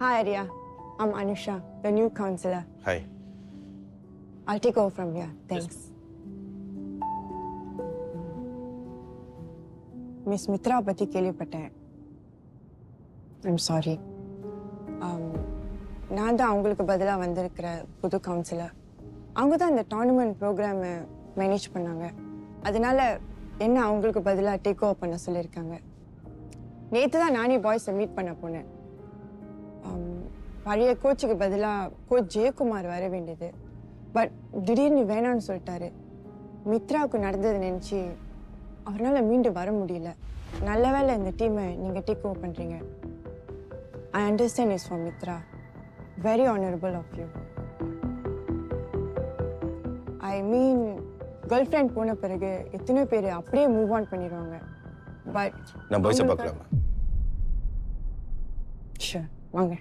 Hi, Arya. I'm Anusha, the new counselor. Hi. I'll take over from here. Thanks. Miss Mitra பத்தி கேள்விப்பட்டேன். I'm sorry. நான் தான் அவங்களுக்கு பதிலாக வந்திருக்கிற புது கவுன்சிலர். அவங்க தான் இந்த டோர்னமெண்ட் ப்ரோக்ராமை மேனேஜ் பண்ணாங்க. அதனால என்ன அவங்களுக்கு பதிலாக டேக் ஓவர் பண்ண சொல்லியிருக்காங்க. நேற்று தான் நானே பாய்ஸை மீட் பண்ண போனேன். பழைய கோச்சுக்கு பதிலாக கோச் ஜெயக்குமார் வர வேண்டியது. பட் திடீர்னு வேணான்னு சொல்லிட்டாரு. மித்ராவுக்கு நடந்தது நினச்சி அவரால் மீண்டு வர முடியல. நல்ல வேளை இந்த டீமை நீங்கள் டேக் ஓவர் பண்ணுறீங்க. I understand it's for Mitra. Very honorable of you. I mean, girlfriend போன பிறகு எத்தனை பேர் அப்படியே மூவ் ஆன் பண்ணிடுவாங்க. பட் நான் பாய்ஸை பார்க்கலாமா? ஷூர், வாங்க.